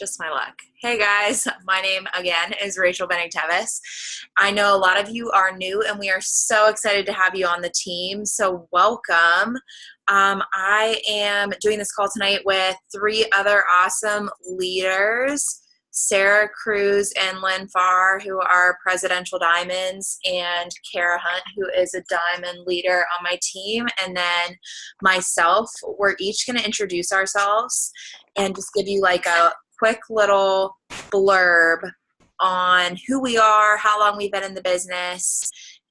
Just my luck. Hey guys, my name again is Rachel Benning-Tevis. I know a lot of you are new and we are so excited to have you on the team, so welcome. I am doing this call tonight with three other awesome leaders, Sarah, Cruse, and Lynn, Farr, who are Presidential Diamonds, and Kara Hunt, who is a Diamond leader on my team, and then myself. We're each going to introduce ourselves and just give you like a quick little blurb on who we are, how long we've been in the business,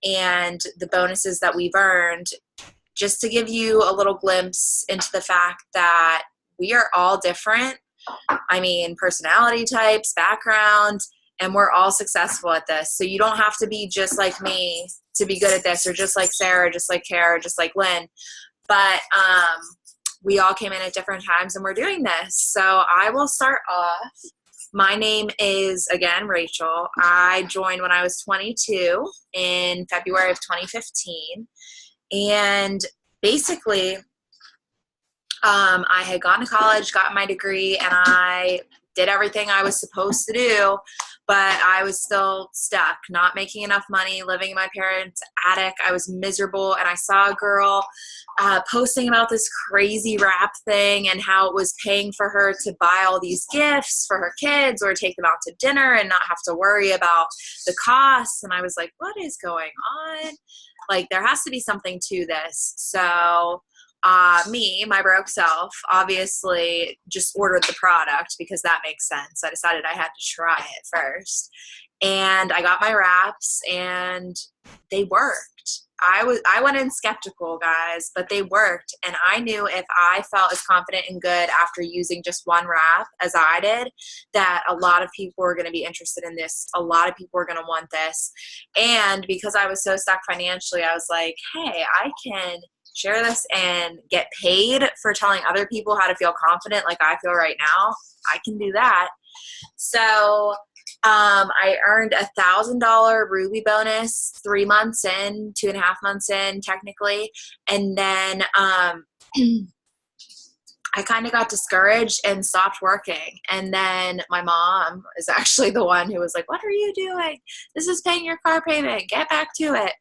and the bonuses that we've earned, just to give you a little glimpse into the fact that we are all different. I mean, personality types, background, and we're all successful at this. So you don't have to be just like me to be good at this, or just like Sarah, just like Kara, just like Lynn. But we all came in at different times and we're doing this. So I will start off. My name is, again, Rachel. I joined when I was 22 in February of 2015. And basically, I had gone to college, got my degree, and I did everything I was supposed to do, but I was still stuck, not making enough money, living in my parents' attic. I was miserable, and I saw a girl posting about this crazy wrap thing and how it was paying for her to buy all these gifts for her kids or take them out to dinner and not have to worry about the costs. And I was like, what is going on? Like, there has to be something to this. So my broke self, obviously just ordered the product because that makes sense. I decided I had to try it first. And I got my wraps and they worked. I went in skeptical, guys, but they worked. And I knew if I felt as confident and good after using just one wrap as I did, that a lot of people were going to be interested in this. A lot of people were going to want this. And because I was so stuck financially, I was like, hey, I can share this and get paid for telling other people how to feel confident like I feel right now. I can do that. So I earned $1,000 Ruby bonus 3 months in, 2.5 months in technically. And then I kind of got discouraged and stopped working. And then my mom is actually the one who was like, what are you doing? This is paying your car payment. Get back to it.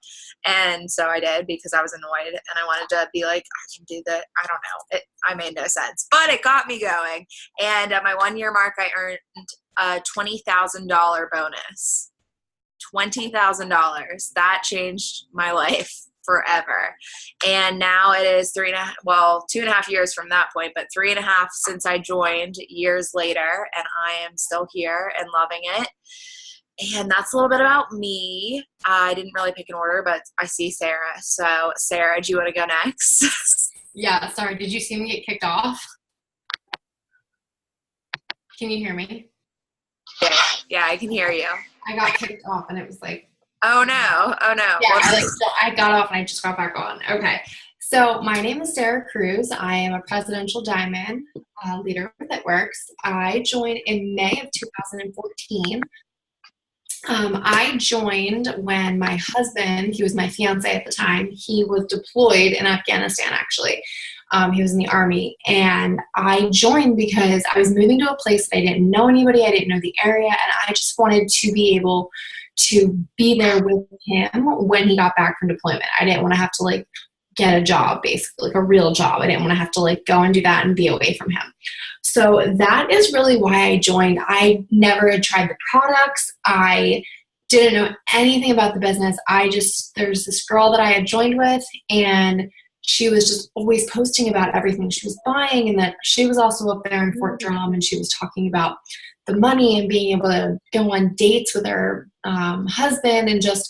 And so I did, because I was annoyed and I wanted to be like, I can do that. I don't know. I made no sense, but it got me going. And at my 1 year mark, I earned a $20,000 bonus. $20,000. That changed my life forever. And now it is 2.5 years from that point, but 3.5 since I joined years later, and I am still here and loving it. And that's a little bit about me. I didn't really pick an order, but I see Sarah. So Sarah, do you want to go next? Yeah, sorry. Did you see me get kicked off? Can you hear me? Yeah, I can hear you. I got kicked off and it was like, oh no. Yeah, I got off and I just got back on. Okay. So my name is Sarah Cruse. I am a Presidential Diamond leader that works. I joined in May of 2014. I joined when my husband, he was my fiance at the time, he was deployed in Afghanistan actually. He was in the Army, and I joined because I was moving to a place that I didn't know anybody, I didn't know the area, and I just wanted to be able to be there with him when he got back from deployment. I didn't want to have to like get a job, basically, like a real job. I didn't want to have to like go and do that and be away from him. So that is really why I joined. I never had tried the products. I didn't know anything about the business. There's this girl that I had joined with, and she was just always posting about everything she was buying, and that she was also up there in Fort Drum, and she was talking about the money and being able to go on dates with her husband, and just,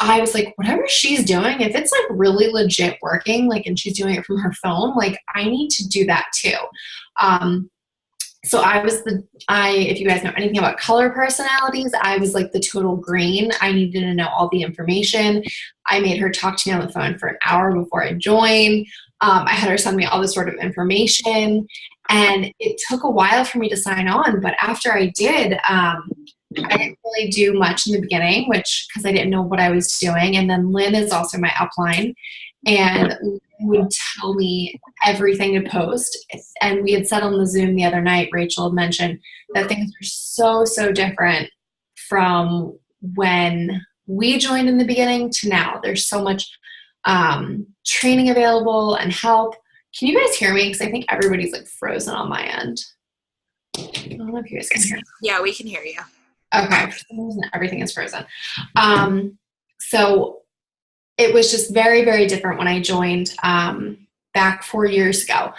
I was like, whatever she's doing, if it's like really legit working, like, and she's doing it from her phone, like, I need to do that too. So if you guys know anything about color personalities, I was like the total green. I needed to know all the information. I made her talk to me on the phone for an hour before I joined. I had her send me all this sort of information, and it took a while for me to sign on. But after I did, I didn't really do much in the beginning, because I didn't know what I was doing. And then Lynn is also my upline. And would tell me everything to post. And we had said on the Zoom the other night, Rachel had mentioned that things are so different from when we joined in the beginning to now. There's so much training available and help. Can you guys hear me? Because I think everybody's like frozen on my end. I don't know if you guys can hear me. Yeah, we can hear you. Okay, for some reason everything is frozen. So it was just very different when I joined back 4 years ago.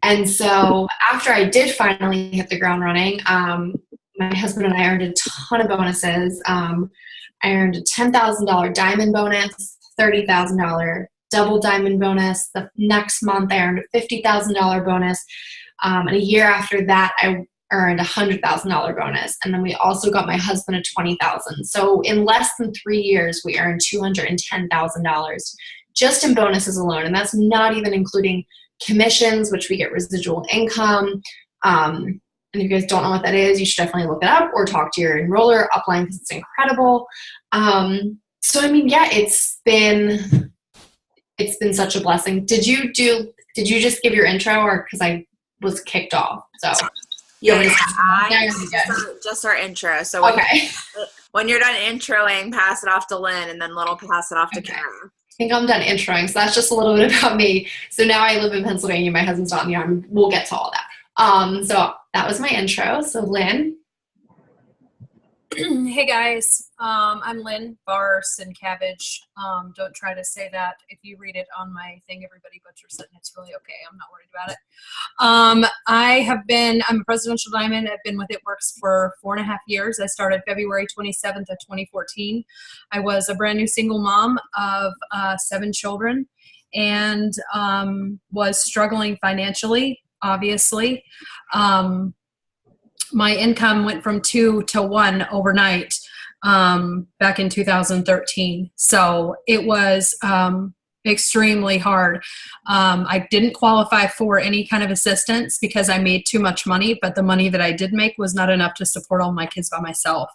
And so after I did finally hit the ground running, my husband and I earned a ton of bonuses. I earned a $10,000 diamond bonus, $30,000 double diamond bonus. The next month I earned a $50,000 bonus. And a year after that, I earned a $100,000 bonus. And then we also got my husband a $20,000. So in less than 3 years, we earned $210,000 just in bonuses alone. And that's not even including commissions, which we get residual income. And if you guys don't know what that is, you should definitely look it up or talk to your enroller upline because it's incredible. So I mean, yeah, it's been such a blessing. Did you just give your intro, or because I was kicked off? So yeah, just our intro. So when you're done introing, pass it off to Lynn, and then Lynn will pass it off to Kara. I think I'm done introing, so that's just a little bit about me. So now I live in Pennsylvania. My husband's not in the Army. We'll get to all that. So that was my intro. So Lynn. Hey guys, I'm Lynn, Farr and Cabbage. Don't try to say that. If you read it on my thing, everybody butchers it, and it's really okay. I'm not worried about it. I'm a presidential diamond. I've been with It Works for 4.5 years. I started February 27th of 2014. I was a brand new single mom of 7 children and was struggling financially, obviously. My income went from 2 to 1 overnight back in 2013. So it was extremely hard. I didn't qualify for any kind of assistance because I made too much money, but the money that I did make was not enough to support all my kids by myself.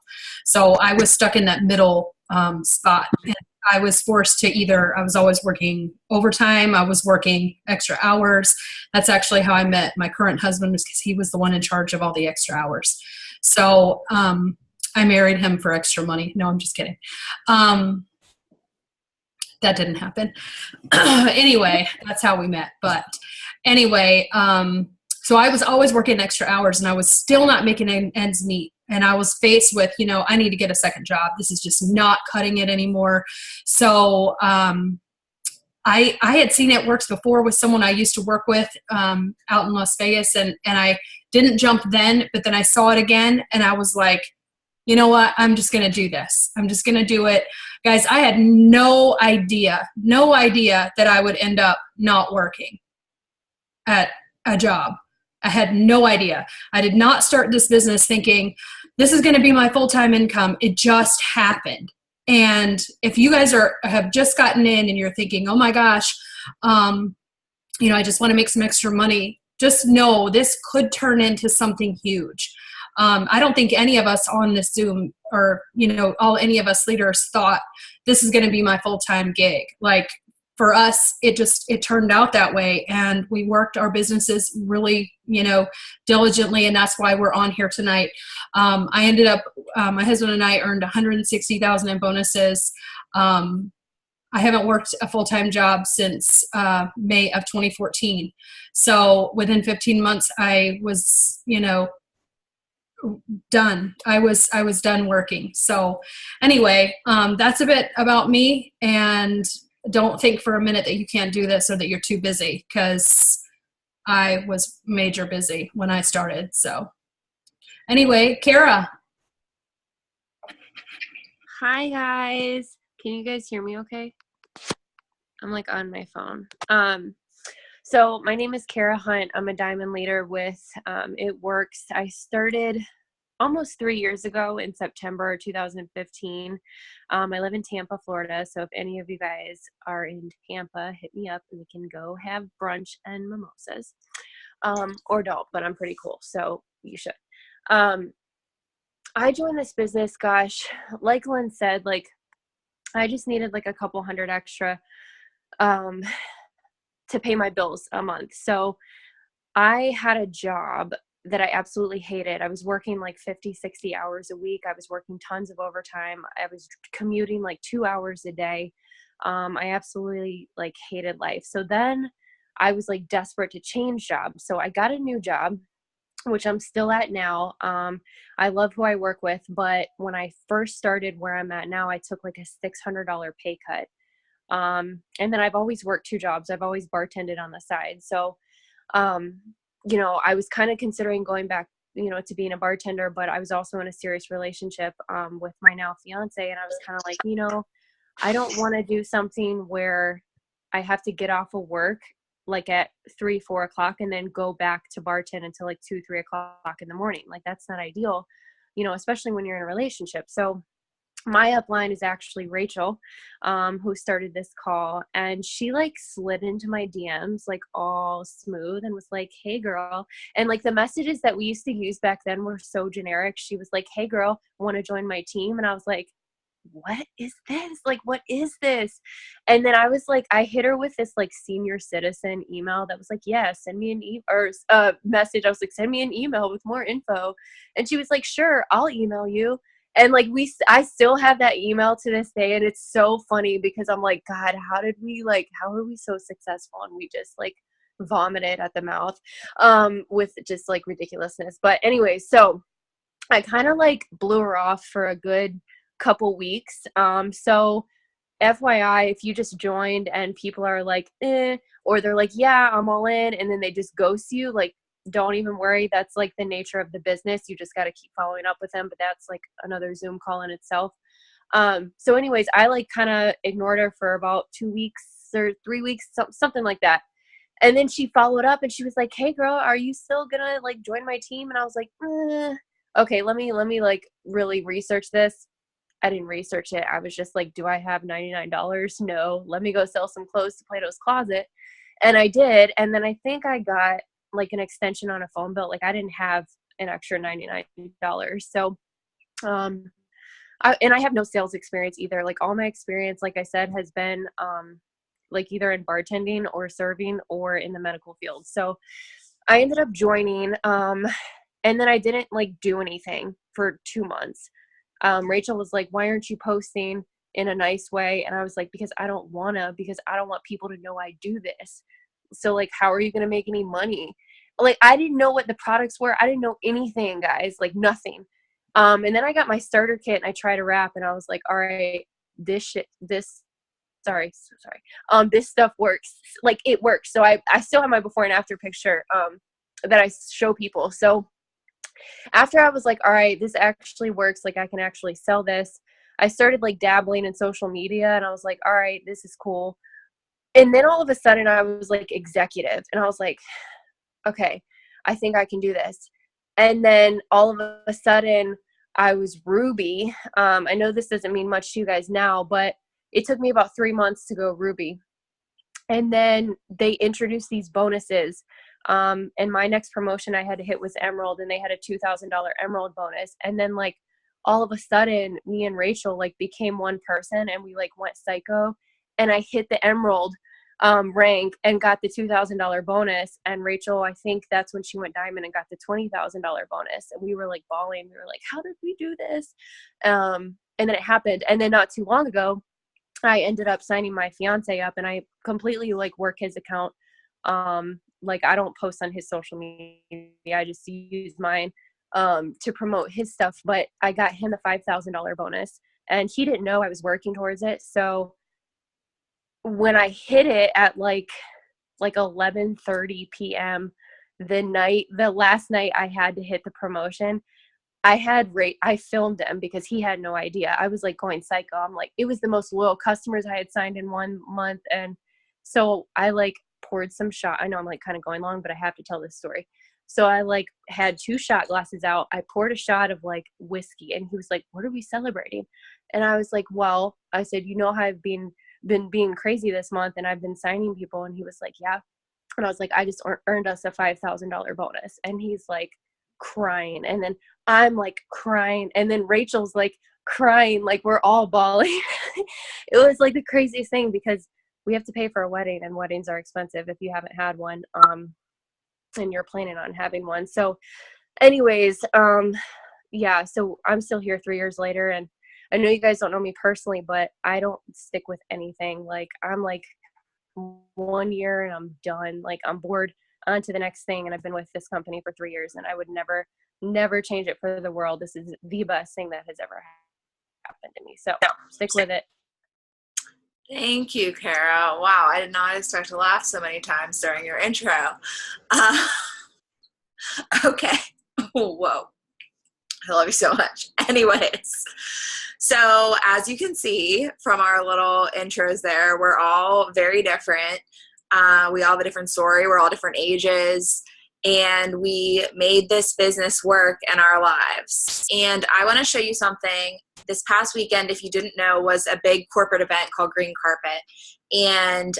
So I was stuck in that middle spot. And I was forced to I was always working overtime. I was working extra hours. That's actually how I met my current husband, was because he was the one in charge of all the extra hours. So I married him for extra money. No, I'm just kidding. That didn't happen. Anyway, that's how we met. But anyway, so I was always working extra hours and I was still not making ends meet. And I was faced with, I need to get a second job. This is just not cutting it anymore. So I had seen It Works before with someone I used to work with out in Las Vegas. And I didn't jump then, but then I saw it again. And I was like, you know what? I'm just going to do this. I'm just going to do it. Guys, I had no idea that I would end up not working at a job. I had no idea. I did not start this business thinking this is going to be my full-time income. It just happened. And if you guys have just gotten in and you're thinking, oh my gosh, I just want to make some extra money, just know this could turn into something huge. I don't think any of us on this Zoom or, any of us leaders thought this is going to be my full-time gig. Like, for us, it turned out that way, and we worked our businesses really, diligently, and that's why we're on here tonight. I ended up, my husband and I earned $160,000 in bonuses. I haven't worked a full-time job since May of 2014. So within 15 months, I was, done. I was done working. So anyway, that's a bit about me, and don't think for a minute that you can't do this or that you're too busy, because I was major busy when I started. So anyway, Kara. Hi guys. Can you guys hear me okay? I'm like on my phone. So my name is Kara Hunt. I'm a diamond leader with It Works. I started almost 3 years ago in September 2015. I live in Tampa, Florida. So if any of you guys are in Tampa, hit me up and we can go have brunch and mimosas. Or don't, but I'm pretty cool. So you should. I joined this business, gosh, like Lynn said, I just needed a couple hundred extra. to pay my bills a month. So I had a job that I absolutely hated. I was working like 50, 60 hours a week. I was working tons of overtime. I was commuting like 2 hours a day. I absolutely like hated life. So then I was like desperate to change jobs. So I got a new job, which I'm still at now. I love who I work with, but when I first started where I'm at now, I took like a $600 pay cut. And then I've always worked 2 jobs. I've always bartended on the side. So, you know, I was kind of considering going back, you know, to being a bartender, but I was also in a serious relationship, with my now fiance. And I was kind of like, you know, I don't want to do something where I have to get off of work like at 3, 4 o'clock and then go back to bartend until like 2, 3 o'clock in the morning. Like that's not ideal, you know, especially when you're in a relationship. So my upline is actually Rachel, who started this call, and she like slid into my DMs like all smooth and was like, hey girl. And like the messages that we used to use back then were so generic. She was like, hey girl, want to join my team? And I was like, what is this? Like, what is this? And then I was like, I hit her with this like senior citizen email that was like, yeah, send me an message. I was like, send me an email with more info. And she was like, sure, I'll email you. And like, I still have that email to this day. And it's so funny because I'm like, God, how are we so successful? And we just like vomited at the mouth, with just like ridiculousness. But anyway, so I kind of like blew her off for a good couple weeks. So FYI, if you just joined and people are like, or they're like, yeah, I'm all in, and then they just ghost you, like, don't even worry. That's like the nature of the business. You just got to keep following up with them, but that's like another Zoom call in itself. So anyways, I like kind of ignored her for about 2 weeks or 3 weeks, something like that. And then she followed up and she was like, hey girl, are you still gonna like join my team? And I was like, okay, let me like really research this. I didn't research it. I was just like, do I have $99? No. Let me go sell some clothes to Plato's Closet. And I did. And then I think I got like an extension on a phone bill. Like I didn't have an extra $99. So, I have no sales experience either. Like all my experience, like I said, has been, like either in bartending or serving or in the medical field. So I ended up joining, and then I didn't like do anything for 2 months. Rachel was like, why aren't you posting in a nice way? And I was like, because I don't want people to know I do this. So like, how are you going to make any money? Like, I didn't know what the products were. I didn't know anything, guys, like nothing. And then I got my starter kit and I tried to wrap and I was like, all right, this stuff works. Like it works. So I still have my before and after picture, that I show people. So after I was like, all right, this actually works. Like I can actually sell this. I started like dabbling in social media and I was like, all right, this is cool. And then all of a sudden I was like executive and I was like, okay, I think I can do this. And then all of a sudden I was Ruby. I know this doesn't mean much to you guys now, but it took me about 3 months to go Ruby. And then they introduced these bonuses. And my next promotion I had to hit was Emerald, and they had a $2,000 Emerald bonus. And then like all of a sudden me and Rachel like became one person and we like went psycho, and I hit the Emerald rank and got the $2,000 bonus. And Rachel, I think that's when she went diamond and got the $20,000 bonus. And we were like bawling. We were like, how did we do this? And then it happened. And then not too long ago, I ended up signing my fiance up, and I completely like work his account. Like I don't post on his social media. I just use mine to promote his stuff. But I got him a $5,000 bonus, and he didn't know I was working towards it. So when I hit it at like 11:30 p.m. the last night I had to hit the promotion, I filmed him because he had no idea. I was like going psycho. I'm like, it was the most loyal customers I had signed in 1 month. And so I like poured some shot. I know I'm like kind of going long, but I have to tell this story. So I like had 2 shot glasses out. I poured a shot of like whiskey, and he was like, what are we celebrating? And I was like, well, I said, you know how I've been being crazy this month and I've been signing people. And he was like, yeah. And I was like, I just earned us a $5,000 bonus. And he's like crying. And then I'm like crying. And then Rachel's like crying. Like we're all bawling. It was like the craziest thing because we have to pay for a wedding, and weddings are expensive if you haven't had one, and you're planning on having one. So anyways, yeah, so I'm still here 3 years later, and I know you guys don't know me personally, but I don't stick with anything. Like, I'm like 1 year and I'm done. Like, I'm bored, on to the next thing. And I've been with this company for 3 years, and I would never change it for the world. This is the best thing that has ever happened to me. So stick with it. Thank you, Kara. Wow, I did not expect to laugh so many times during your intro. Okay. Whoa. I love you so much. Anyways, so as you can see from our little intros there, we're all very different. We all have a different story. We're all different ages. And we made this business work in our lives. And I want to show you something. This past weekend, if you didn't know, was a big corporate event called Green Carpet. And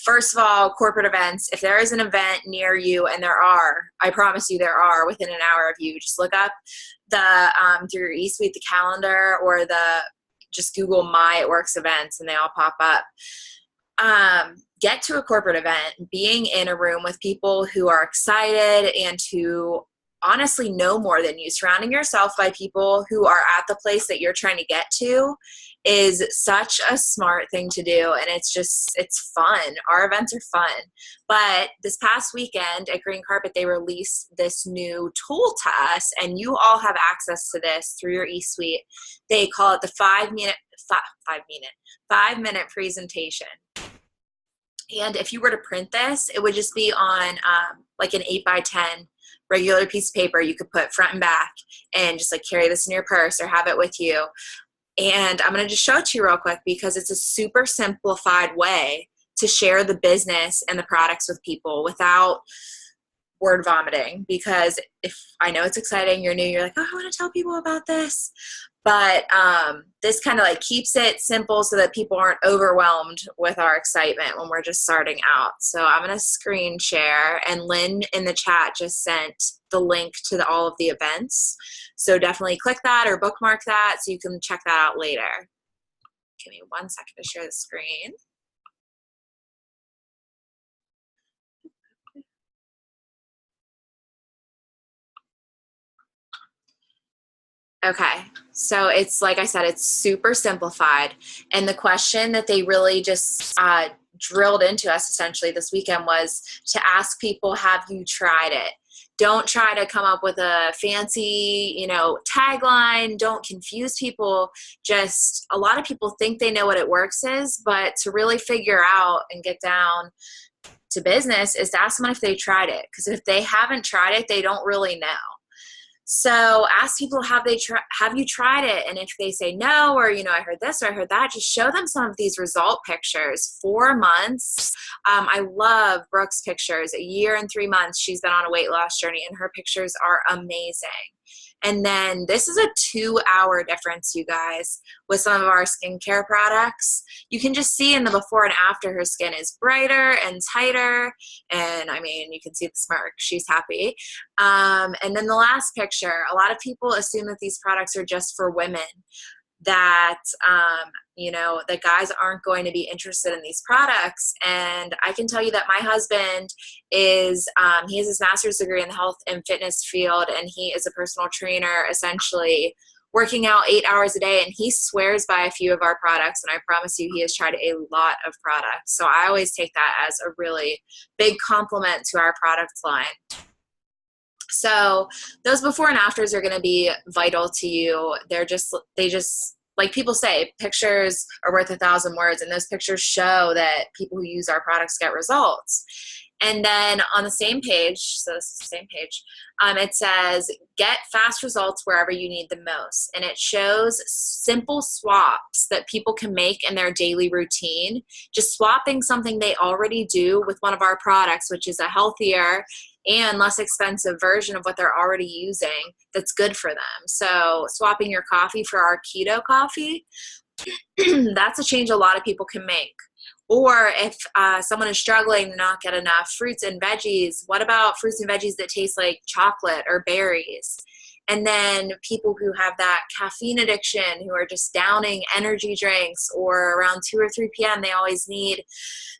first of all, corporate events, if there is an event near you, and there are, I promise you there are within an hour of you, just look up the through your eSuite, the calendar, or just Google My It Works events, and they all pop up. Get to a corporate event, being in a room with people who are excited and who honestly know more than you, surrounding yourself by people who are at the place that you're trying to get to is such a smart thing to do. And it's fun. Our events are fun. But this past weekend at Green Carpet, they released this new tool to us, and you all have access to this through your eSuite. They call it the 5-minute presentation. And if you were to print this, it would just be on like an 8x10 regular piece of paper. You could put front and back and just like carry this in your purse or have it with you. And I'm going to just show it to you real quick because it's a super simplified way to share the business and the products with people without word vomiting. Because if I know it's exciting, you're new, you're like, oh, I want to tell people about this. But this kind of like keeps it simple so that people aren't overwhelmed with our excitement when we're just starting out. So I'm going to screen share, and Lynn in the chat just sent the link to all of the events. So definitely click that or bookmark that so you can check that out later. Give me 1 second to share the screen. Okay, so it's like I said, it's super simplified. And the question that they really just drilled into us essentially this weekend was to ask people, have you tried it? Don't try to come up with a fancy, tagline. Don't confuse people. Just a lot of people think they know what It Works is, but to really figure out and get down to business is to ask someone if they tried it. Because if they haven't tried it, they don't really know. So ask people, have you tried it? And if they say no, or, I heard this or I heard that, just show them some of these result pictures. 4 months. I love Brooke's pictures. 1 year and 3 months. She's been on a weight loss journey and her pictures are amazing. And then this is a 2-hour difference, you guys, with some of our skincare products. You can just see in the before and after, her skin is brighter and tighter. And I mean, you can see the smirk. She's happy. And then the last picture, a lot of people assume that these products are just for women, that, that guys aren't going to be interested in these products. And I can tell you that my husband is, he has his master's degree in the health and fitness field, and he is a personal trainer, essentially working out 8 hours a day, and he swears by a few of our products, and I promise you he has tried a lot of products. So I always take that as a really big compliment to our product line. So those before and afters are going to be vital to you. They just, like people say, pictures are worth 1,000 words, and those pictures show that people who use our products get results. And then on the same page, so this is the same page, it says, get fast results wherever you need them most. And it shows simple swaps that people can make in their daily routine. Just swapping something they already do with one of our products, which is a healthier and less expensive version of what they're already using that's good for them. So swapping your coffee for our keto coffee, that's a change a lot of people can make. Or if someone is struggling to not get enough fruits and veggies, what about fruits and veggies that taste like chocolate or berries? And then people who have that caffeine addiction, who are just downing energy drinks, or around 2 or 3 p.m. they always need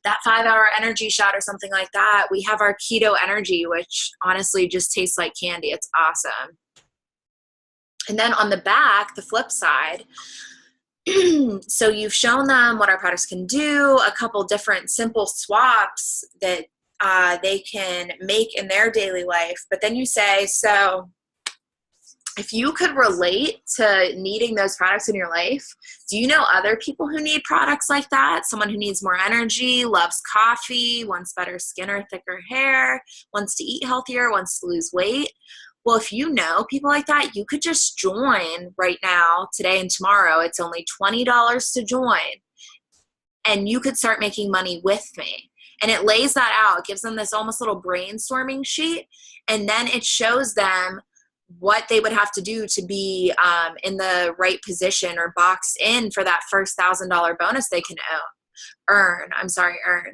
that 5-hour energy shot or something like that. We have our keto energy, which honestly just tastes like candy. It's awesome. And then on the back, the flip side, so you've shown them what our products can do, a couple different simple swaps that they can make in their daily life. But then you say, so if you could relate to needing those products in your life, do you know other people who need products like that? Someone who needs more energy, loves coffee, wants better skin or thicker hair, wants to eat healthier, wants to lose weight. Well, if you know people like that, you could just join right now, today and tomorrow. It's only $20 to join. And you could start making money with me. And it lays that out. It gives them this almost little brainstorming sheet. And then it shows them what they would have to do to be in the right position or boxed in for that first $1,000 bonus they can earn.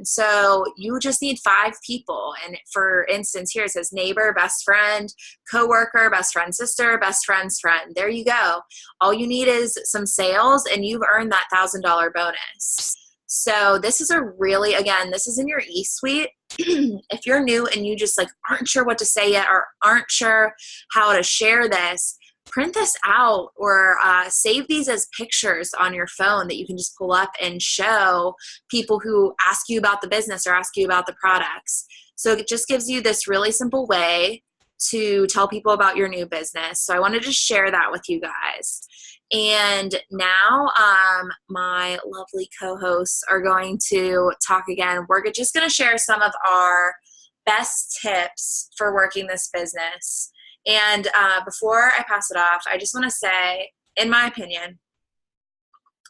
So you just need 5 people. And for instance, here it says neighbor, best friend, coworker, best friend's sister, best friend's friend. There you go. All you need is some sales and you've earned that $1,000 bonus. So this is this is in your e-suite. If you're new and you just aren't sure what to say yet or aren't sure how to share this, print this out or save these as pictures on your phone that you can just pull up and show people who ask you about the business or ask you about the products. So it just gives you this really simple way to tell people about your new business. So I wanted to share that with you guys. And now my lovely co-hosts are going to talk again. We're just going to share some of our best tips for working this business. And before I pass it off, I just want to say, in my opinion,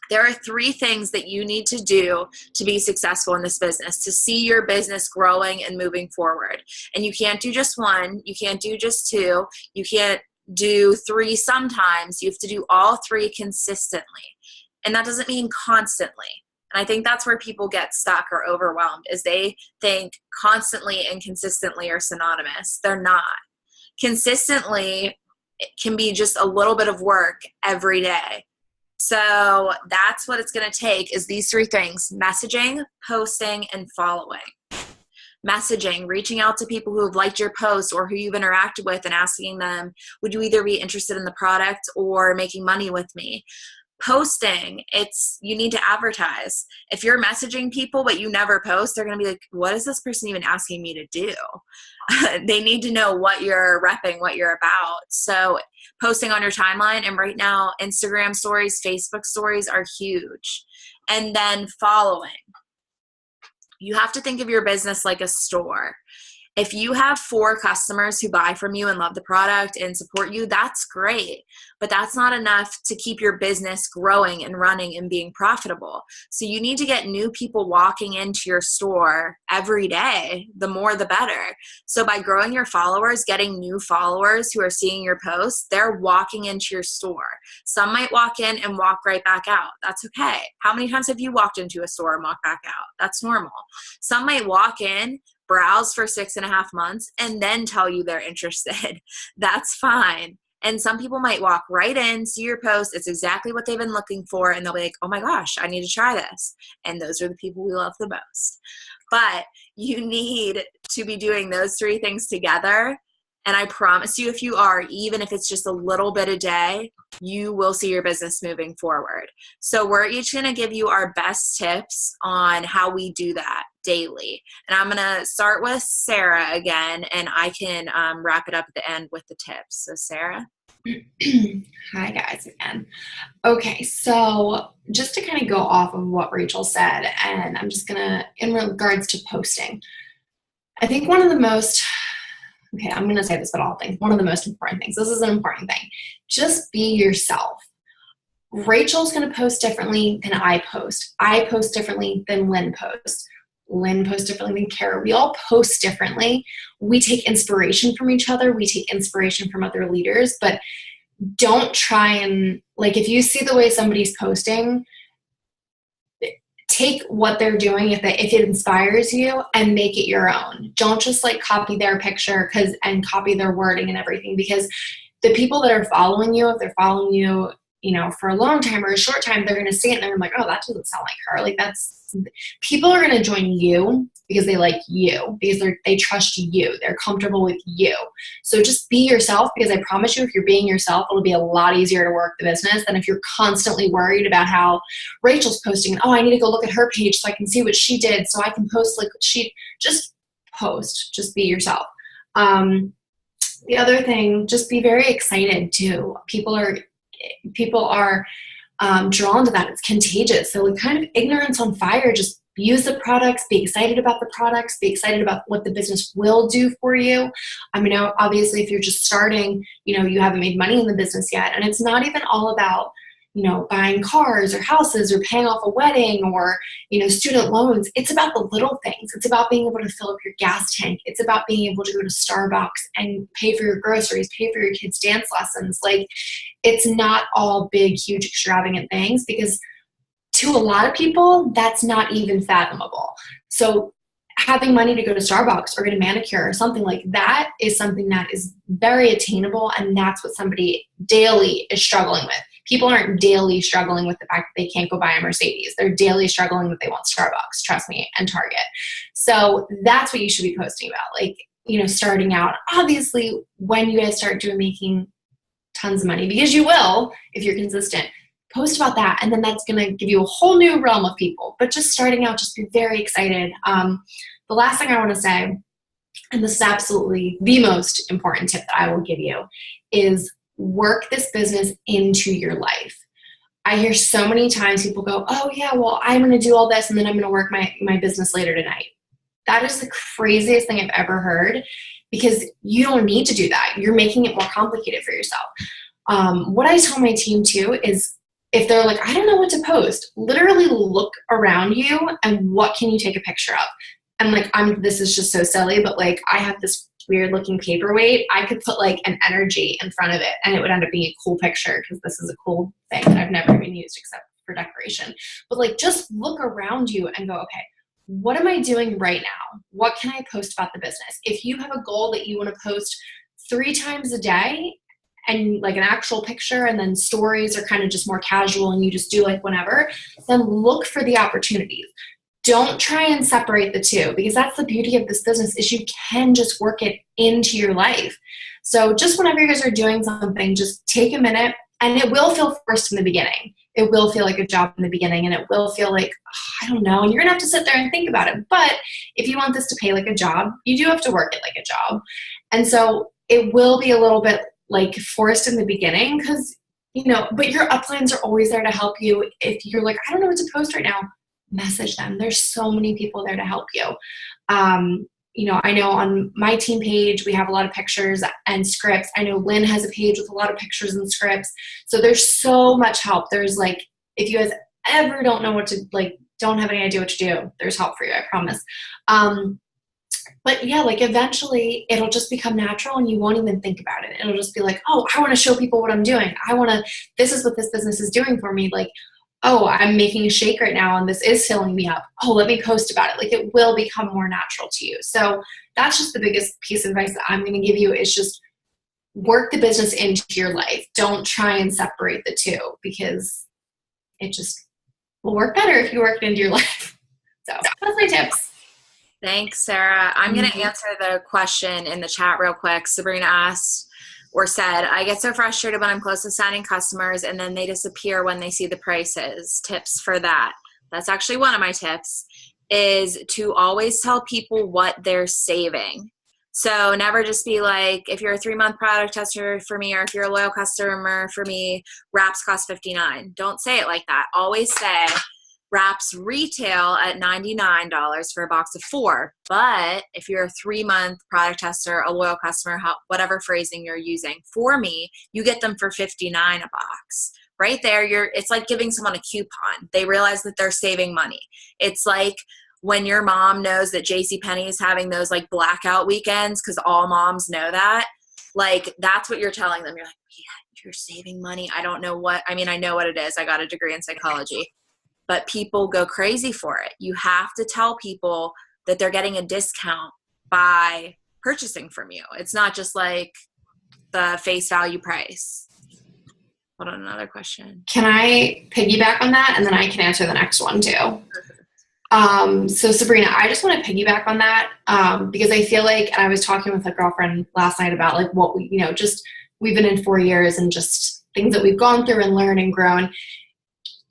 there are 3 things that you need to do to be successful in this business, to see your business growing and moving forward. And you can't do just 1. You can't do just 2. You can't do 3 sometimes. You have to do all 3 consistently. And that doesn't mean constantly. And I think that's where people get stuck or overwhelmed, is they think constantly and consistently are synonymous. They're not. Consistently, it can be just a little bit of work every day. So that's what it's going to take, is these 3 things: messaging, posting, and following. Messaging, reaching out to people who have liked your post or who you've interacted with and asking them, would you either be interested in the product or making money with me? Posting, you need to advertise. If you're messaging people but you never post, they're going to be like, what is this person even asking me to do? They need to know what you're repping, what you're about. So posting on your timeline, and right now Instagram stories, Facebook stories are huge. And then following. You have to think of your business like a store. If you have 4 customers who buy from you and love the product and support you, that's great. But that's not enough to keep your business growing and running and being profitable. So you need to get new people walking into your store every day. The more, the better. So by growing your followers, getting new followers who are seeing your posts, they're walking into your store. Some might walk in and walk right back out. That's okay. How many times have you walked into a store and walked back out? That's normal. Some might walk in, browse for 6.5 months, and then tell you they're interested. That's fine. And some people might walk right in, see your post, it's exactly what they've been looking for, and they'll be like, oh my gosh, I need to try this. And those are the people we love the most. But you need to be doing those 3 things together. And I promise you, if you are, even if it's just a little bit a day, you will see your business moving forward. So we're each going to give you our best tips on how we do that daily. And I'm going to start with Sarah again, and I can wrap it up at the end with the tips. So Sarah? Hi guys again. Okay, so just to kind of go off of what Rachel said, and I'm just going to, in regards to posting, I think one of the most, I'm going to say this about all things, one of the most important things, this is an important thing, just be yourself. Rachel's going to post differently than I post. I post differently than Lynn posts. Lynn posts differently than Kara. We all post differently. We take inspiration from each other. We take inspiration from other leaders, but don't try and, if you see the way somebody's posting, take what they're doing if it inspires you and make it your own. Don't just copy their picture and copy their wording and everything, because the people that are following you, if they're following you, you know, for a long time or a short time, they're going to see it and they're like, oh, that doesn't sound like her. Like people are going to join you because they like you, because they trust you. They're comfortable with you. So just be yourself, because I promise you, if you're being yourself, it'll be a lot easier to work the business than if you're constantly worried about how Rachel's posting. Oh, I need to go look at her page so I can see what she did, so I can post like she just post, just be yourself. The other thing, just be very excited too. People are drawn to that. It's contagious. So kind of ignorance on fire, just use the products, be excited about the products, be excited about what the business will do for you. I mean, obviously if you're just starting, you know, you haven't made money in the business yet. And it's not even all about, you know, buying cars or houses or paying off a wedding or, you know, student loans. It's about the little things. It's about being able to fill up your gas tank. It's about being able to go to Starbucks and pay for your groceries, pay for your kids' dance lessons. Like, it's not all big, huge, extravagant things, because to a lot of people, that's not even fathomable. So having money to go to Starbucks or get a manicure or something like that is something that is very attainable, and that's what somebody daily is struggling with. People aren't daily struggling with the fact that they can't go buy a Mercedes. They're daily struggling that they want Starbucks, trust me, and Target. So that's what you should be posting about. Like, you know, starting out, obviously, when you guys start making tons of money, because you will if you're consistent, post about that, and then that's going to give you a whole new realm of people. But just starting out, just be very excited. The last thing I want to say, and this is absolutely the most important tip that I will give you, is work this business into your life. I hear so many times people go, oh yeah, well, I'm going to do all this and then I'm going to work my business later tonight. That is the craziest thing I've ever heard, because you don't need to do that. You're making it more complicated for yourself. What I tell my team too is, if they're like, I don't know what to post, literally look around you and what can you take a picture of? And like, this is just so silly, but like, I have this weird looking paperweight. I could put like an energy in front of it and it would end up being a cool picture, because this is a cool thing that I've never even used except for decoration. But like, just look around you and go, okay, what am I doing right now? What can I post about the business? If you have a goal that you want to post 3 times a day, and like an actual picture, and then stories are kind of just more casual and you just do like whenever, then look for the opportunities. Don't try and separate the two, because that's the beauty of this business, is you can just work it into your life. So just whenever you guys are doing something, just take a minute, and it will feel forced in the beginning. It will feel like a job in the beginning, and it will feel like, oh, I don't know, and you're gonna have to sit there and think about it. But if you want this to pay like a job, you do have to work it like a job. And so it will be a little bit like forced in the beginning, because, you know, but your uplines are always there to help you. If you're like, I don't know what to post right now, message them. There's so many people there to help you. You know, I know on my team page, we have a lot of pictures and scripts. I know Lynn has a page with a lot of pictures and scripts. So there's so much help. There's like, if you guys ever don't know what to, like, don't have any idea what to do, there's help for you, I promise. But yeah, like eventually it'll just become natural and you won't even think about it. It'll just be like, oh, I want to show people what I'm doing. This is what this business is doing for me. Like, oh, I'm making a shake right now and this is filling me up. Oh, let me post about it. Like, it will become more natural to you. So that's just the biggest piece of advice that I'm going to give you, is just work the business into your life. Don't try and separate the two, because it just will work better if you work it into your life. So that's my tips. Thanks, Sarah. I'm going to answer the question in the chat real quick. Sabrina asked or said, I get so frustrated when I'm close to signing customers and then they disappear when they see the prices. Tips for that. That's actually one of my tips, is to always tell people what they're saving. So never just be like, if you're a 3-month product tester for me, or if you're a loyal customer for me, wraps cost $59. Don't say it like that. Always say, wraps retail at $99 for a box of 4. But if you're a 3-month product tester, a loyal customer, whatever phrasing you're using, for me, you get them for $59 a box. Right there, it's like giving someone a coupon. They realize that they're saving money. It's like when your mom knows that JCPenney is having those like blackout weekends, because all moms know that. Like, that's what you're telling them. You're like, yeah, you're saving money. I don't know what, I mean, I know what it is. I got a degree in psychology. But people go crazy for it. You have to tell people that they're getting a discount by purchasing from you. It's not just like, the face value price. Hold on, another question. Can I piggyback on that, and then I can answer the next one too? So Sabrina, I just want to piggyback on that because I feel like, and I was talking with a girlfriend last night about like what we, just we've been in 4 years and just things that we've gone through and learned and grown.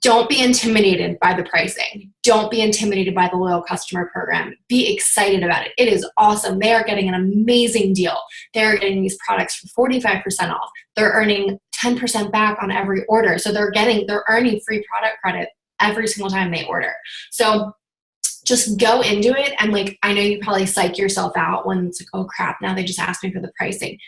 Don't be intimidated by the pricing. Don't be intimidated by the loyal customer program. Be excited about it. It is awesome. They are getting an amazing deal. They're getting these products for 45% off. They're earning 10% back on every order. So they're earning free product credit every single time they order. So just go into it. And like, I know you probably psych yourself out when it's like, oh crap, now they just asked me for the pricing.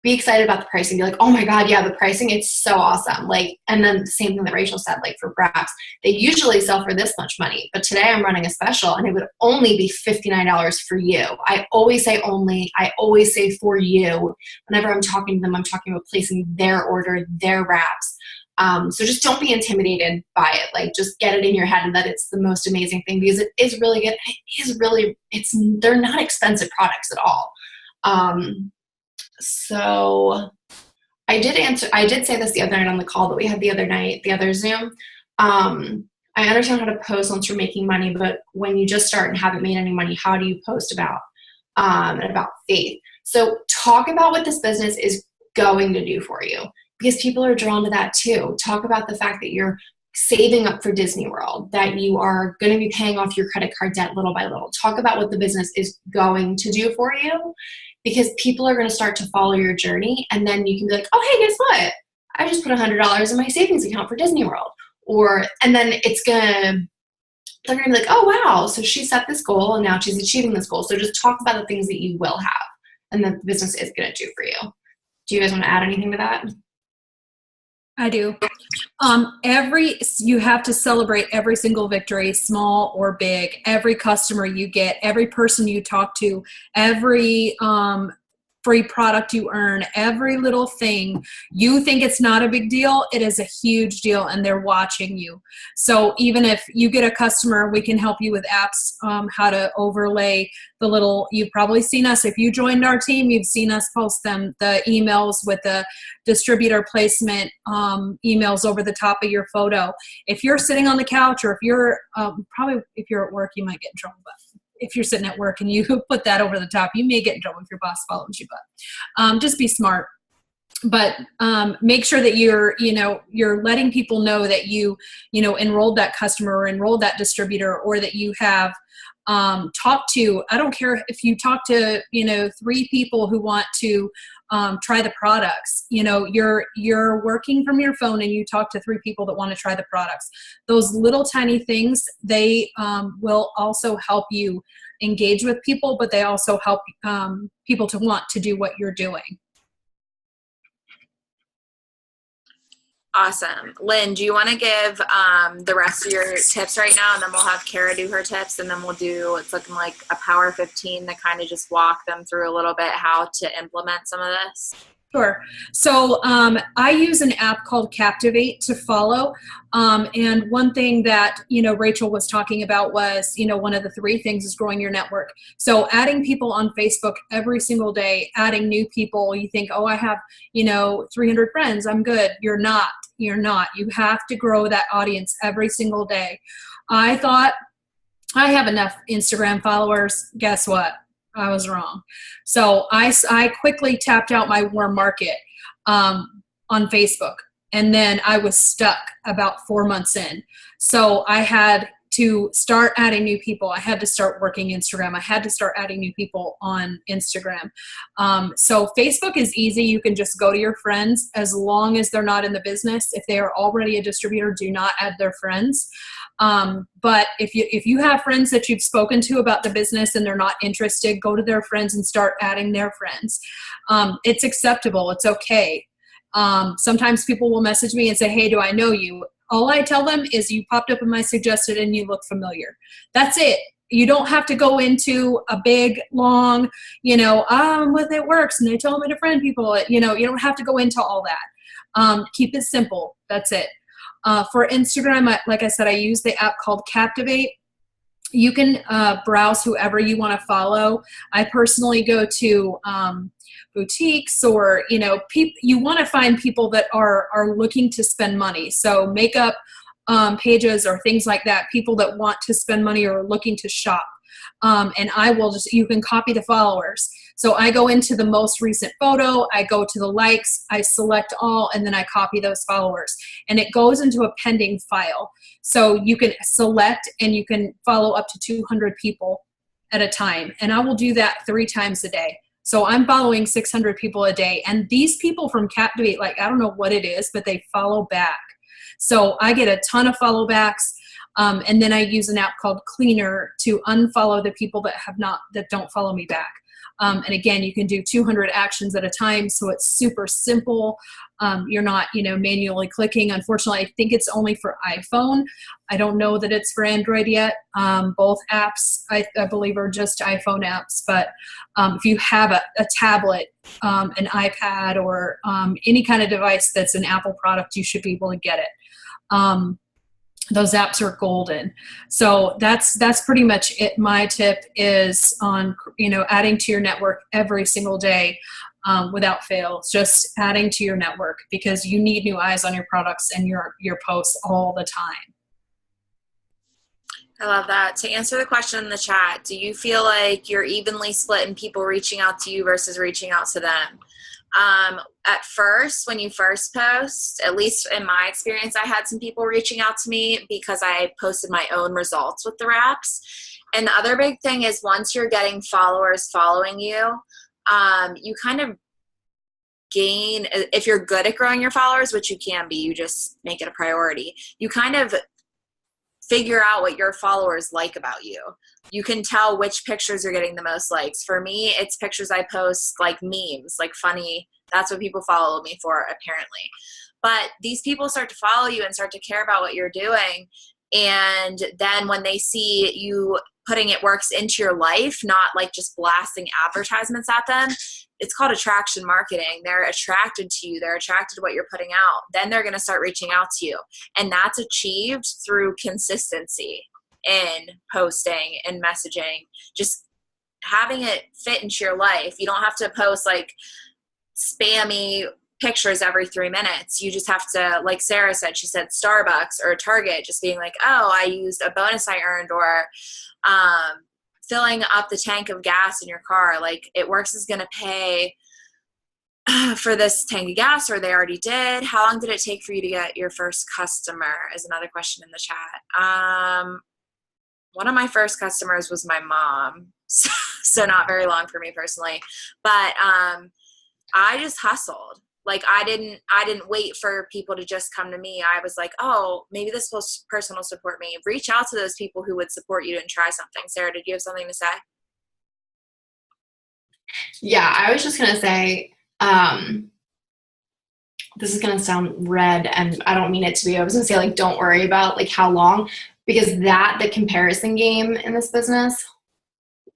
Be excited about the pricing. Be like, oh my God, yeah, the pricing, it's so awesome. Like, and then the same thing that Rachel said, like for wraps, they usually sell for this much money, but today I'm running a special and it would only be $59 for you. I always say only, I always say for you. Whenever I'm talking to them, I'm talking about placing their order, their wraps. So just don't be intimidated by it. Like just get it in your head that it's the most amazing thing because it is really good. They're not expensive products at all. So I did say this the other night on the call that we had the other Zoom. I understand how to post once you're making money, but when you just start and haven't made any money, how do you post about faith? So talk about what this business is going to do for you because people are drawn to that too. Talk about the fact that you're saving up for Disney World, that you are going to be paying off your credit card debt little by little. Talk about what the business is going to do for you because people are going to start to follow your journey and then you can be like, oh, hey, guess what? I just put $100 in my savings account for Disney World. And then they're going to be like, oh, wow. So she set this goal and now she's achieving this goal. So just talk about the things that you will have and that the business is going to do for you. Do you guys want to add anything to that? I do. You have to celebrate every single victory, small or big, every customer you get, every person you talk to, every free product you earn, every little thing. You think it's not a big deal, it is a huge deal and they're watching you. So even if you get a customer, we can help you with apps, how to overlay the little, you've probably seen us, if you joined our team, you've seen us post the emails with the distributor placement emails over the top of your photo. If you're sitting on the couch or if you're, probably if you're at work, you might get in trouble, but if you're sitting at work and you put that over the top, you may get in trouble if your boss follows you, but just be smart. But make sure that you're letting people know that you enrolled that customer or enrolled that distributor or that you have talked to, I don't care if you talk to, 3 people who want to try the products. You're working from your phone and you talk to 3 people that want to try the products. Those little tiny things, they will also help you engage with people, but they also help people to want to do what you're doing. Awesome. Lynn, do you want to give the rest of your tips right now, and then we'll have Kara do her tips, and then we'll do, it's looking like a Power 15 to kind of just walk them through a little bit how to implement some of this? Sure. So I use an app called Captivate to follow. And one thing that, Rachel was talking about was, one of the 3 things is growing your network. So adding people on Facebook every single day, adding new people, you think, oh, I have, 300 friends, I'm good. You're not. You have to grow that audience every single day. I thought I have enough Instagram followers. Guess what? I was wrong. So I quickly tapped out my warm market on Facebook, and then I was stuck about 4 months in. So I had to start adding new people. I had to start working Instagram. I had to start adding new people on Instagram. So Facebook is easy. You can just go to your friends as long as they're not in the business. If they are already a distributor, do not add their friends. But if you have friends that you've spoken to about the business and they're not interested, go to their friends and start adding their friends. It's acceptable. It's okay. Sometimes people will message me and say, hey, do I know you? All I tell them is you popped up in my suggested and you look familiar. That's it. You don't have to go into a big, long, with It Works and they told me to friend people. You don't have to go into all that. Keep it simple. That's it. For Instagram, like I said, I use the app called Captivate. You can browse whoever you want to follow. I personally go to boutiques or, you want to find people that are looking to spend money. So makeup pages or things like that, people that want to spend money or are looking to shop. And you can copy the followers. So I go into the most recent photo, I go to the likes, I select all, and then I copy those followers. And it goes into a pending file. So you can select and you can follow up to 200 people at a time. And I will do that 3 times a day. So I'm following 600 people a day. And these people from Captivate, like, I don't know what it is, but they follow back. So I get a ton of follow backs. And then I use an app called Cleaner to unfollow the people that don't follow me back. And again, you can do 200 actions at a time. So it's super simple. You're not, manually clicking. Unfortunately, I think it's only for iPhone. I don't know that it's for Android yet. Both apps, I believe, are just iPhone apps. But if you have a tablet, an iPad, or any kind of device that's an Apple product, you should be able to get it. Those apps are golden. So that's pretty much it. My tip is on, adding to your network every single day without fail. Just adding to your network, because you need new eyes on your products and your posts all the time. I love that. To answer the question in the chat, do you feel like you're evenly split in people reaching out to you versus reaching out to them? At first, when you first post, at least in my experience, I had some people reaching out to me because I posted my own results with the wraps. And the other big thing is, once you're getting followers following you, you kind of gain, if you're good at growing your followers, which you can be, you just make it a priority, you kind of figure out what your followers like about you. You can tell which pictures are getting the most likes. For me, it's pictures I post, like memes, like funny. That's what people follow me for, apparently. But these people start to follow you and start to care about what you're doing. And then when they see you putting it works into your life, not like just blasting advertisements at them, it's called attraction marketing. They're attracted to you. They're attracted to what you're putting out. Then they're going to start reaching out to you. And that's achieved through consistency in posting and messaging, just having it fit into your life. You don't have to post like spammy pictures every 3 minutes. You just have to, like Sarah said, she said Starbucks or Target, just being like, oh, I used a bonus I earned, or filling up the tank of gas in your car. Like, It Works is going to pay for this tank of gas, or they already did. How long did it take for you to get your first customer is another question in the chat. One of my first customers was my mom, so not very long for me personally, but I just hustled. Like, I didn't wait for people to just come to me. I was like, oh, maybe this person will support me. Reach out to those people who would support you and try something. Sarah, did you have something to say? Yeah, I was just going to say, this is going to sound red, and I don't mean it to be. I was going to say, like, don't worry about, like, how long, because the comparison game in this business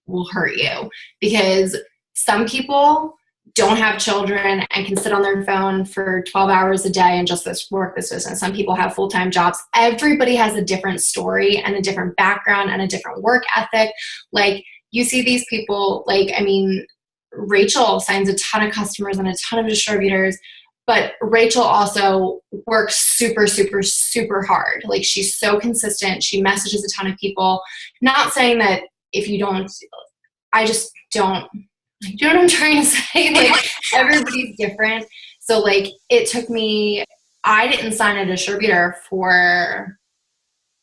will hurt you, because some people don't have children and can sit on their phone for 12 hours a day and just work this business. Some people have full-time jobs. Everybody has a different story and a different background and a different work ethic. Like, you see these people, like, I mean, Rachel signs a ton of customers and a ton of distributors, but Rachel also works super, super, super hard. Like, she's so consistent. She messages a ton of people. Not saying that if you don't, I just don't. Do you know what I'm trying to say? Like, everybody's different. So, like, it took me, I didn't sign a distributor for,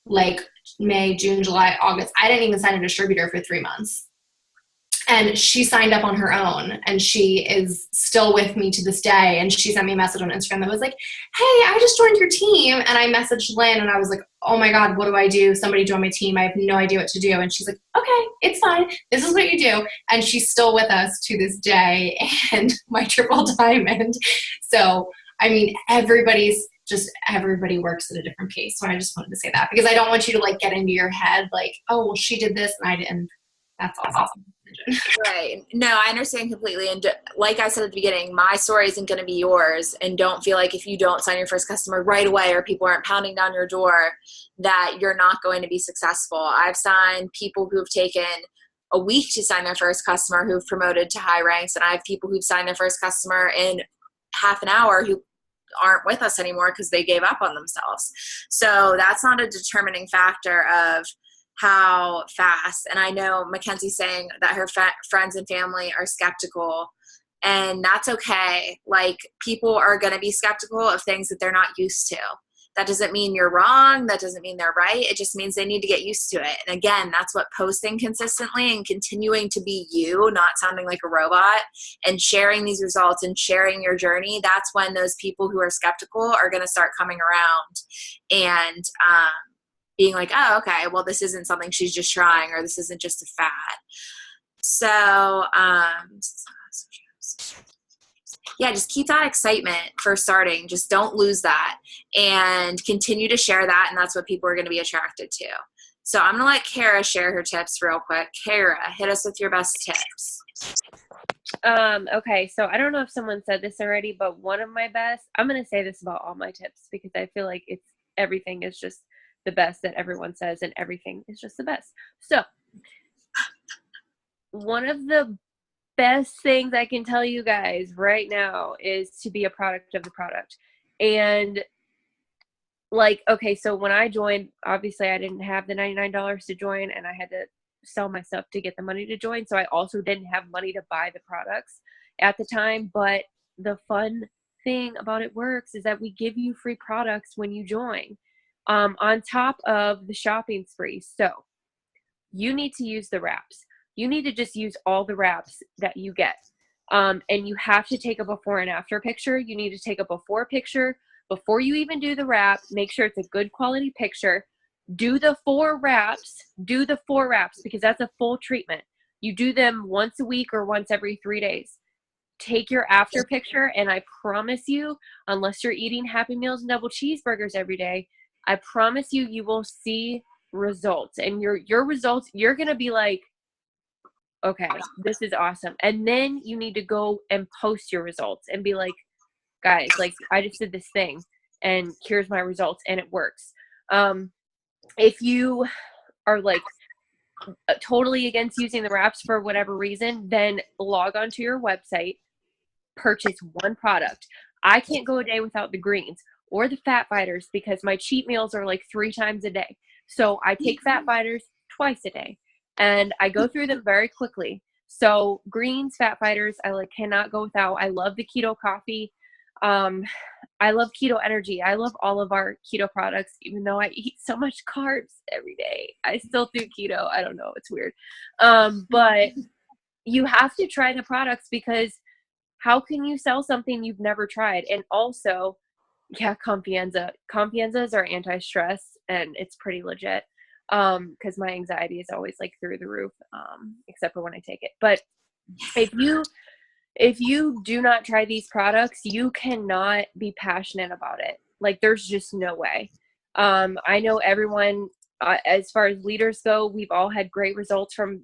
like, May, June, July, August. I didn't even sign a distributor for 3 months. And she signed up on her own, and she is still with me to this day. And she sent me a message on Instagram that was like, hey, I just joined your team. And I messaged Lynn, and I was like, oh my God, what do I do? Somebody joined my team. I have no idea what to do. And she's like, okay, it's fine. This is what you do. And she's still with us to this day, and my triple diamond. So, I mean, everybody works at a different pace. So I just wanted to say that, because I don't want you to, like, get into your head like, oh, well, she did this and I didn't. That's awesome. Right. No, I understand completely. And like I said at the beginning, my story isn't going to be yours. And don't feel like if you don't sign your first customer right away, or people aren't pounding down your door, that you're not going to be successful. I've signed people who've taken a week to sign their first customer who've promoted to high ranks. And I have people who've signed their first customer in half an hour who aren't with us anymore because they gave up on themselves. So that's not a determining factor of how fast. And I know Mackenzie saying that her friends and family are skeptical, and that's okay. Like, people are going to be skeptical of things that they're not used to. That doesn't mean you're wrong. That doesn't mean they're right. It just means they need to get used to it. And again, that's what posting consistently and continuing to be you, not sounding like a robot, and sharing these results and sharing your journey, that's when those people who are skeptical are going to start coming around and being like, oh, okay, well, this isn't something she's just trying, or this isn't just a fad. So, yeah, just keep that excitement for starting. Just don't lose that, and continue to share that. And that's what people are going to be attracted to. So I'm going to let Kara share her tips real quick. Kara, hit us with your best tips. Okay, so I don't know if someone said this already, but one of my best, I'm going to say this about all my tips because I feel like everything is just the best that everyone says, and everything is just the best. So one of the best things I can tell you guys right now is to be a product of the product. And like, okay, so when I joined, obviously I didn't have the $99 to join, and I had to sell my stuff to get the money to join. So I also didn't have money to buy the products at the time. But the fun thing about It Works is that we give you free products when you join, on top of the shopping spree. So you need to use the wraps. You need to just use all the wraps that you get. And you have to take a before and after picture. You need to take a before picture before you even do the wrap. Make sure it's a good quality picture. Do the 4 wraps. Do the 4 wraps because that's a full treatment. You do them once a week or once every 3 days. Take your after picture, and I promise you, unless you're eating Happy Meals and double cheeseburgers every day, I promise you, you will see results. And your results, you're going to be like, okay, this is awesome. And then you need to go and post your results and be like, guys, like, I just did this thing and here's my results and it works. If you are like totally against using the wraps for whatever reason, then log onto your website, purchase one product. I can't go a day without the greens or the fat fighters because my cheat meals are like 3 times a day. So I take fat fighters twice a day and I go through them very quickly. So greens, fat fighters, I like cannot go without. I love the keto coffee. I love keto energy. I love all of our keto products, even though I eat so much carbs every day. I still do keto. I don't know. It's weird. But you have to try the products because how can you sell something you've never tried? And also, yeah, Confianza. Confianzas are anti-stress and it's pretty legit. Cause my anxiety is always like through the roof, except for when I take it. But if you do not try these products, you cannot be passionate about it. Like there's just no way. I know everyone, as far as leaders go, we've all had great results from,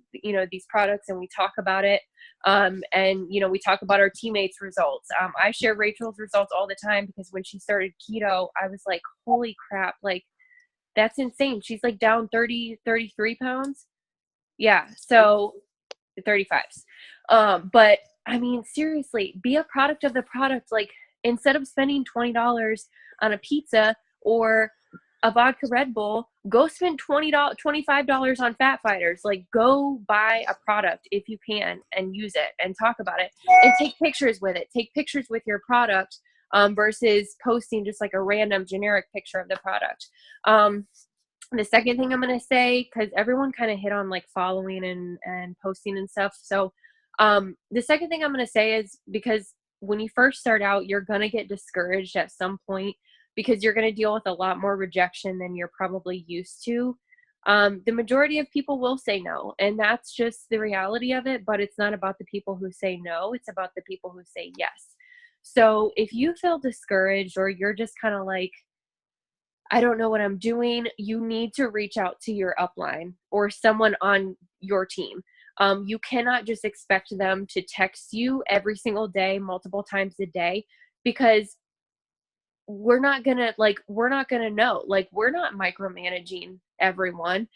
these products and we talk about it. And, we talk about our teammates' results. I share Rachel's results all the time because when she started keto, I was like, holy crap, like that's insane. She's like down 33 pounds. Yeah. So 35s. But I mean, seriously, be a product of the product. Like instead of spending $20 on a pizza or a vodka Red Bull, go spend $25 on fat fighters. Like go buy a product if you can and use it and talk about it and take pictures with it. Take pictures with your product versus posting just like a random generic picture of the product. The second thing I'm going to say, because everyone kind of hit on like following and posting and stuff. So the second thing I'm going to say is because when you first start out, you're going to get discouraged at some point because you're going to deal with a lot more rejection than you're probably used to. The majority of people will say no, and that's just the reality of it, but it's not about the people who say no. It's about the people who say yes. So if you feel discouraged or you're just kind of like, I don't know what I'm doing, you need to reach out to your upline or someone on your team. You cannot just expect them to text you every single day, multiple times a day, because we're not gonna know. Like, we're not micromanaging everyone.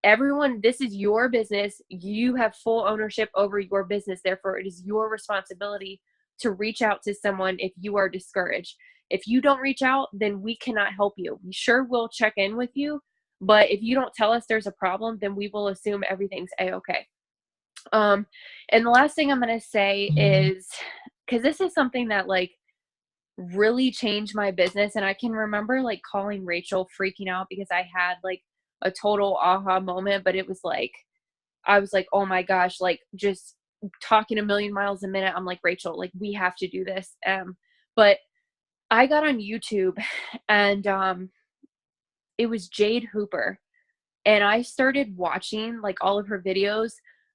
everyone, this is your business. You have full ownership over your business. Therefore, it is your responsibility to reach out to someone if you are discouraged. If you don't reach out, then we cannot help you. We sure will check in with you, but if you don't tell us there's a problem, then we will assume everything's A-okay. And the last thing I'm going to say is, because this is something that like really changed my business, and I can remember like calling Rachel freaking out because I had like a total aha moment, but it was like, I was like, oh my gosh, like just talking a million miles a minute. I'm like, Rachel, like we have to do this. But I got on YouTube and it was Jade Hooper, and I started watching like all of her videos.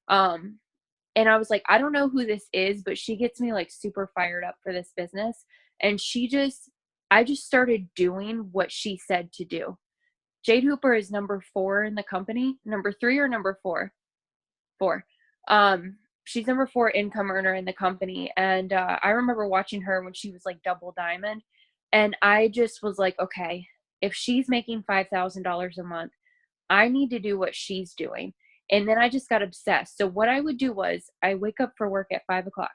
And I was like, I don't know who this is, but she gets me like super fired up for this business. And I just started doing what she said to do. Jade Hooper is number 4 in the company. Number 3 or number 4? 4. She's number 4 income earner in the company. And I remember watching her when she was like double diamond. And I just was like, okay, if she's making $5,000 a month, I need to do what she's doing. And then I just got obsessed. So what I would do was I wake up for work at 5 o'clock.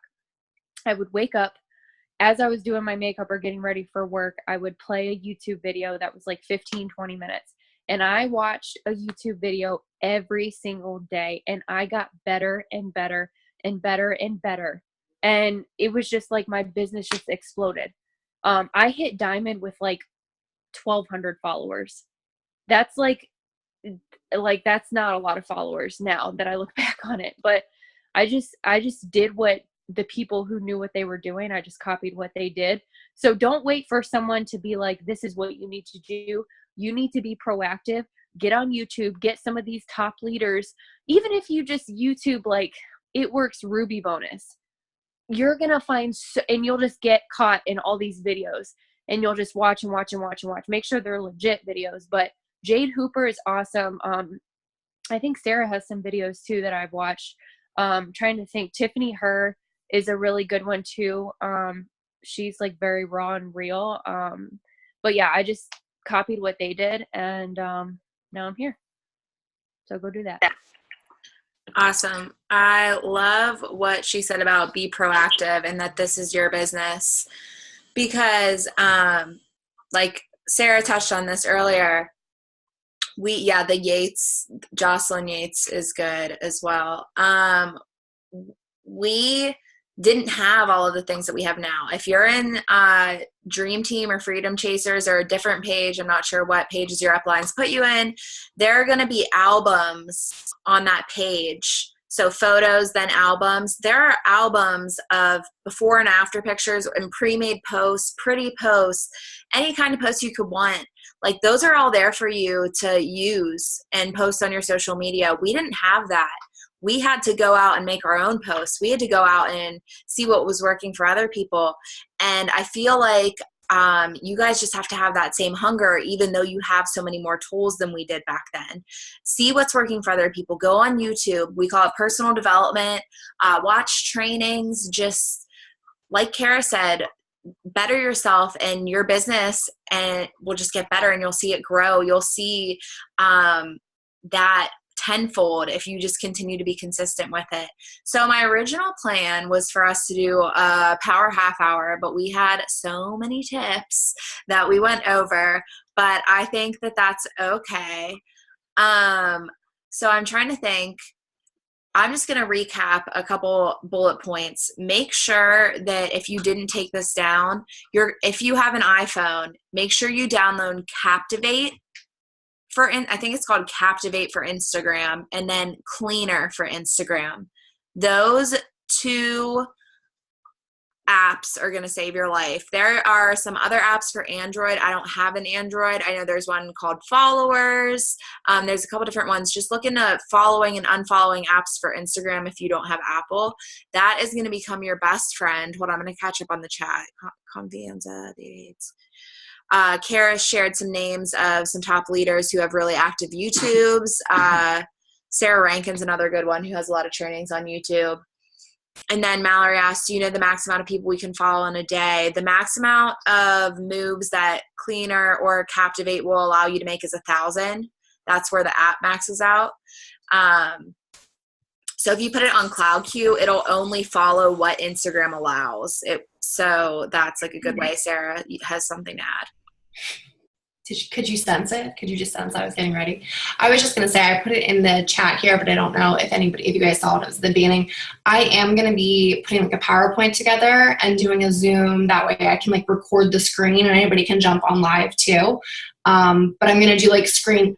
I would wake up as I was doing my makeup or getting ready for work. I would play a YouTube video that was like 15, 20 minutes. And I watched a YouTube video every single day. And I got better and better and better and better. And it was just like my business just exploded. I hit diamond with like 1,200 followers. That's like that's not a lot of followers now that I look back on it, but I just did what the people who knew what they were doing. I just copied what they did. So don't wait for someone to be like, this is what you need to do. You need to be proactive. Get on YouTube, get some of these top leaders. Even if you just YouTube, like It Works Ruby bonus, you're going to find, and you'll just get caught in all these videos and you'll just watch and watch and watch and watch. Make sure they're legit videos, but Jade Hooper is awesome. I think Sarah has some videos too that I've watched. Trying to think, Tiffany Her is a really good one too. She's like very raw and real. But yeah, I just copied what they did, and now I'm here. So go do that. Awesome. I love what she said about be proactive and that this is your business, because like Sarah touched on this earlier. The Yates, Jocelyn Yates is good as well. We didn't have all of the things that we have now. If you're in Dream Team or Freedom Chasers or a different page, I'm not sure what pages your uplines put you in, there are going to be albums on that page. So photos, then albums. There are albums of before and after pictures and pre-made posts, pretty posts, any kind of post you could want. Like those are all there for you to use and post on your social media. We didn't have that. We had to go out and make our own posts. We had to go out and see what was working for other people. And I feel like you guys just have to have that same hunger, even though you have so many more tools than we did back then. See what's working for other people. Go on YouTube. We call it personal development. Watch trainings. Just like Kara said, better yourself and your business, and will just get better, and you'll see it grow. You'll see that tenfold if you just continue to be consistent with it. So my original plan was for us to do a power half hour, but we had so many tips that we went over, but I think that that's okay. So I'm trying to think. I'm just going to recap a couple bullet points. Make sure that if you didn't take this down, if you have an iPhone, make sure you download Captivate I think it's called Captivate for Instagram, and then Cleaner for Instagram. Those 2 apps are going to save your life. There are some other apps for Android. I don't have an Android. I know there's one called Followers. There's a couple different ones. Just look into following and unfollowing apps for Instagram if you don't have Apple. That is going to become your best friend. Hold on, I'm going to catch up on the chat. Confianza, Kara shared some names of some top leaders who have really active YouTubes. Sarah Rankin's another good one who has a lot of trainings on YouTube. And then Mallory asked, do you know the max amount of people we can follow in a day? The max amount of moves that Cleaner or Captivate will allow you to make is 1,000. that's where the app maxes out. So if you put it on Cloud Queue, it'll only follow what Instagram allows. So that's like a good way. Sarah has something to add. Could you sense it? Could you just sense I was getting ready? I was just going to say, I put it in the chat here, but I don't know if you guys saw it at the beginning. I am going to be putting like a PowerPoint together and doing a Zoom. That way I can like record the screen and anybody can jump on live too. But I'm going to do like I'm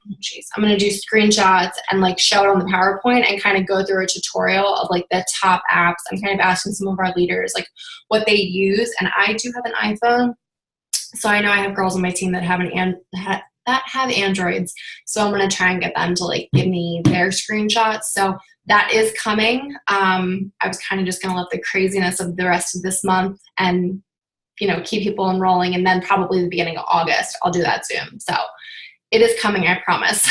going to do screenshots and like show it on the PowerPoint and kind of go through a tutorial of like the top apps. I'm kind of asking some of our leaders like what they use. And I do have an iPhone. So I know I have girls on my team that have have Androids. So I'm going to try and get them to like give me their screenshots. So that is coming. I was kind of just going to let the craziness of the rest of this month and, keep people enrolling. And then probably the beginning of August, I'll do that Zoom. So it is coming, I promise.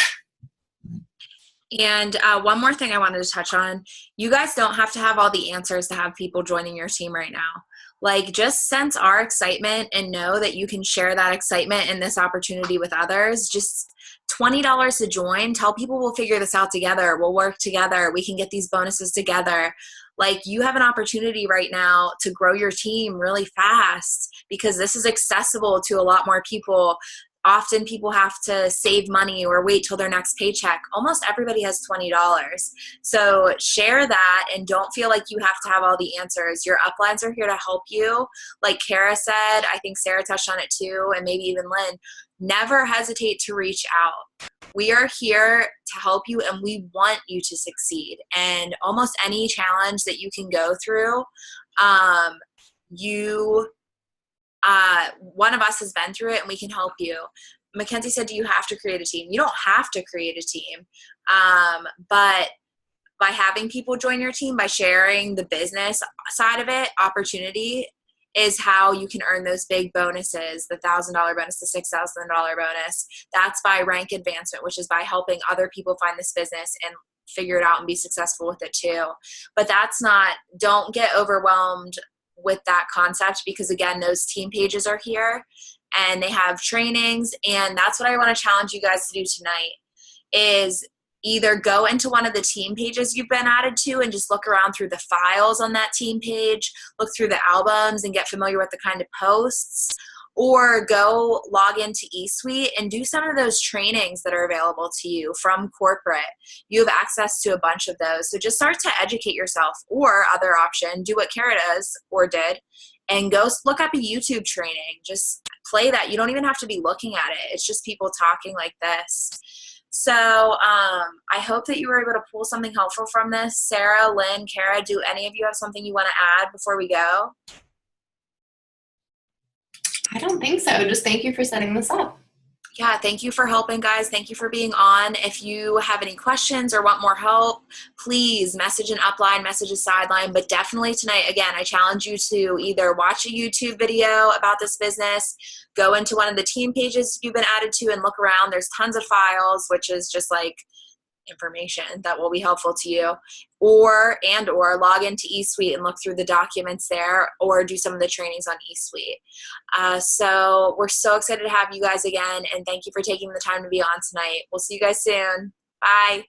And one more thing I wanted to touch on, you guys don't have to have all the answers to have people joining your team right now. Like, just sense our excitement and know that you can share that excitement and this opportunity with others. Just $20 to join. Tell people we'll figure this out together. We'll work together. We can get these bonuses together. Like, you have an opportunity right now to grow your team really fast because this is accessible to a lot more people. Often people have to save money or wait till their next paycheck. Almost everybody has $20. So share that and don't feel like you have to have all the answers. Your uplines are here to help you. Like Kara said, I think Sarah touched on it too, and maybe even Lynn, never hesitate to reach out. We are here to help you and we want you to succeed. And almost any challenge that you can go through, one of us has been through it and we can help you. Mackenzie said, do you have to create a team? You don't have to create a team. But by having people join your team, by sharing the business side of it, opportunity is how you can earn those big bonuses, the $1,000 bonus, the $6,000 bonus. That's by rank advancement, which is by helping other people find this business and figure it out and be successful with it too. But don't get overwhelmed with that concept because again, those team pages are here and they have trainings, and that's what I want to challenge you guys to do tonight is either go into one of the team pages you've been added to and just look around through the files on that team page, look through the albums and get familiar with the kind of posts, or go log into eSuite and do some of those trainings that are available to you from corporate. You have access to a bunch of those. So just start to educate yourself, or other option, do what Kara does or did and go look up a YouTube training. Just play that. You don't even have to be looking at it. It's just people talking like this. So I hope that you were able to pull something helpful from this. Sarah, Lynn, Kara, do any of you have something you want to add before we go? I don't think so. Just thank you for setting this up. Yeah, thank you for helping, guys. Thank you for being on. If you have any questions or want more help, please message an upline, message a sideline. But definitely tonight, again, I challenge you to either watch a YouTube video about this business, go into one of the team pages you've been added to and look around. There's tons of files, which is just like information that will be helpful to you, or log into eSuite and look through the documents there, or do some of the trainings on eSuite. So we're so excited to have you guys again, and thank you for taking the time to be on tonight. We'll see you guys soon. Bye.